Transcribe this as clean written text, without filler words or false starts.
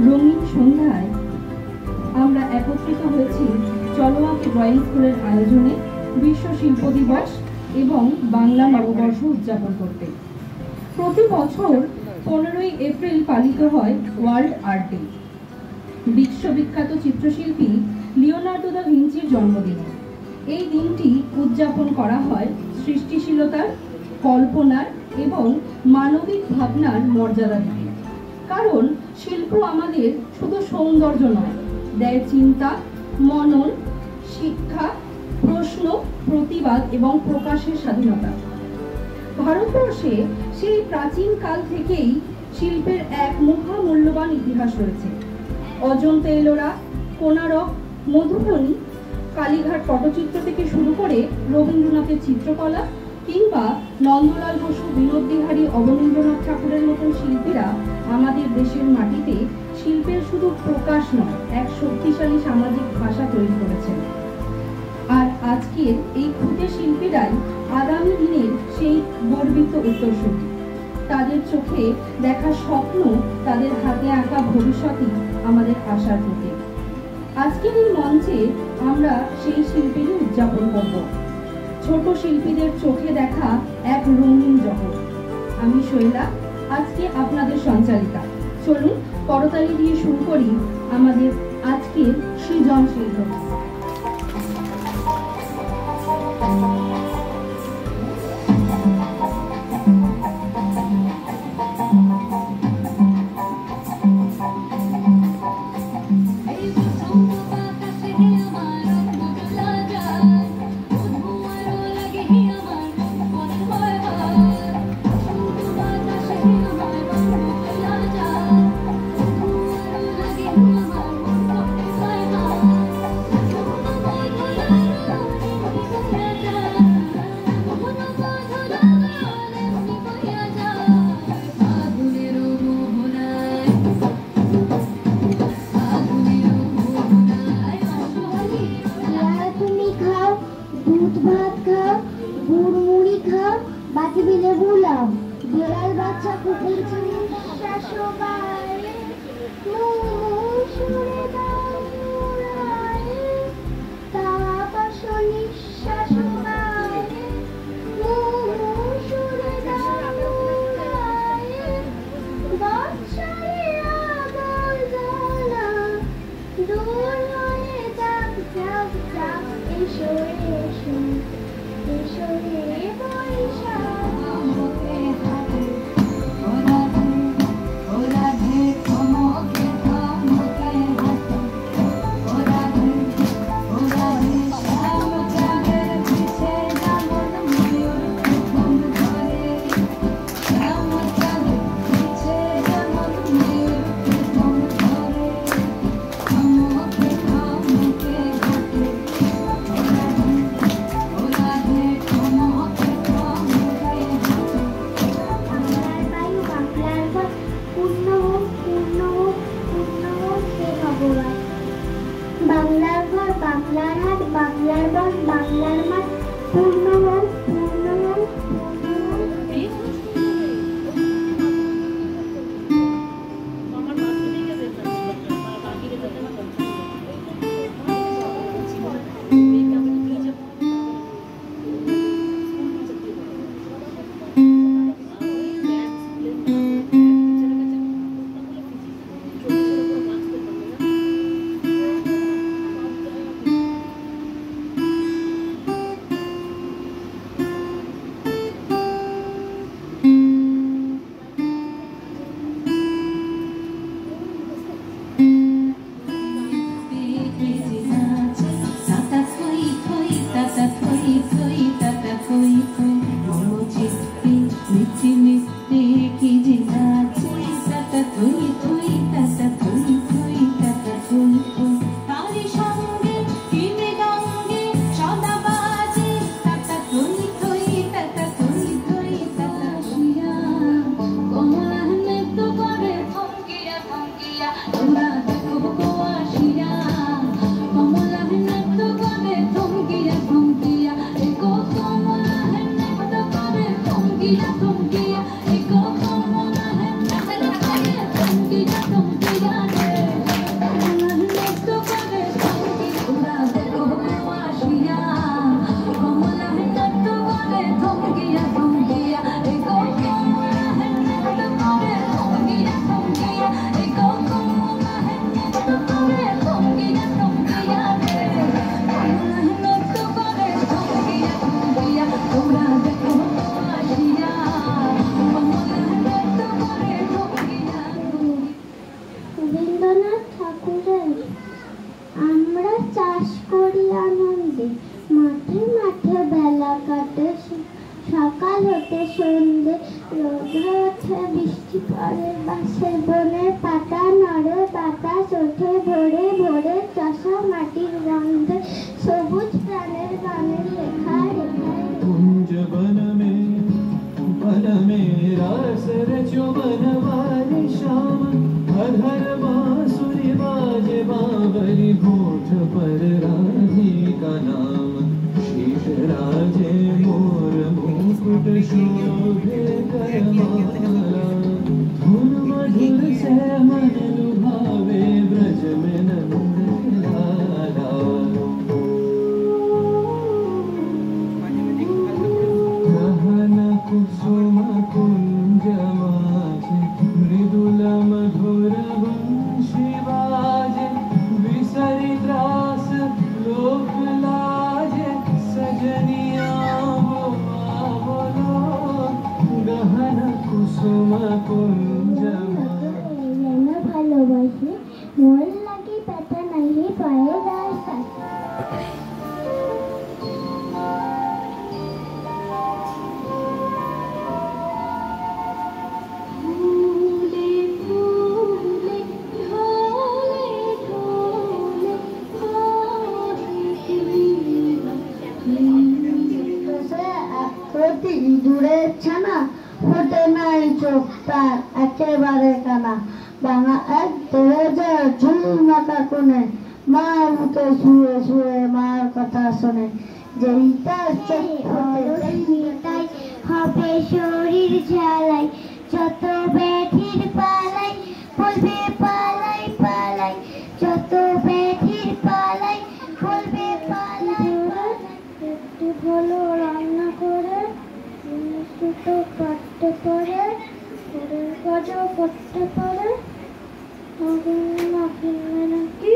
রঙিন সন্ধ্যায় আমরা একত্রিত হয়েছি চলোয়াকে ড্রয়িং স্কুলের আয়োজনে বিশ্ব শিল্প দিবস এবং বাংলা নববর্ষ উদযাপন করতে। প্রতি বছর 15ই এপ্রিল পালিত হয় ওয়ার্ল্ড আর্ট ডে, বিশ্ববিখ্যাত চিত্রশিল্পী লিওনার্দো দা ভিঞ্চির জন্মদিনে। এই দিনটি উদযাপন করা হয় সৃষ্টিশীলতার, কল্পনার এবং মানবিক ভাবনার মর্যাদা দিতে। কারণ শিল্প আমাদের শুধু সৌন্দর্য নয়, দেয় চিন্তা, মনন, শিক্ষা, প্রশ্ন, প্রতিবাদ এবং প্রকাশের স্বাধীনতা। ভারতবর্ষে সেই প্রাচীন কাল থেকেই শিল্পের এক মহামূল্যবান ইতিহাস রয়েছে। অজন্তা, এলোরা, কোনারক, মধুবনী, কালীঘাট পটচিত্র থেকে শুরু করে রবীন্দ্রনাথের চিত্রকলা কিংবা নন্দলাল বসু, বিনোদ বিহারী, অবনীন্দ্রনাথ ঠাকুরের মতন শিল্পীরা আমাদের দেশের মাটিতে শিল্পের শুধু প্রকাশ নয়, এক শক্তিশালী সামাজিক ভাষা তৈরি করেছেন। আর আজকের এই ক্ষুদে শিল্পীরাই আগামী দিনের সেই গর্বিত উত্তরসূরি। তাদের চোখে দেখা স্বপ্ন, তাদের হাতে আঁকা ভবিষ্যতই আমাদের আশার প্রতীক। আজকের এই মঞ্চে আমরা সেই শিল্পীরই উদযাপন করব। ছোট শিল্পীদের চোখে দেখা এক রঙিন জগৎ। আমি শৈলা, আজকে আপনাদের সঞ্চালিকা। চলুন করতালি দিয়ে শুরু করি আমাদের আজকের সৃজনশীল প্রোগ্রাম। রাতে সন্ধে রৌদ্র ওঠে বৃষ্টি পড়ে বাঁশের বনে পাতা নড়ে বাতাস ওঠে ভোরে ভোরে চষা মাটির গন্ধে সবুজ প্রাণের গানের লেখা রেখায় कुंज वन में रास रचो बनवारी श्याम हर हर बांसुरी बाजे बावरी होठ पर राधी का नाम शीश राजे मोर मुकुट शोभे करमाला धुन मधुर से मन लुभावे ब्रज में नंद लाला कुसुम कुंज माजे मृदुल मधुर वंशी बाजे विसरी त्रास लोक लाजे सजनिया बोलो गहन कुसुम कुंज ভালোবাসি মোর লাগি ব্যথা নাহি পায়ে রাস্তা জুড়ে ছানা ফোটে নাই চোখ তার একেবারে কানা বাঙা এক 2000 ঝুল মাথা কোণে মা মুখে শুয়ে শুয়ে মার কথা শোনে যেই তার চোখ ফোটে হবে শরীর ঝালাই যত ব্যাধির পালাই বলবে পালাই পালাই যত ব্যাধির পালাই বলবে পালাই একটু ভালো রান্না করে সুতো কাটতে পারে কাজও করতে পারে নাকি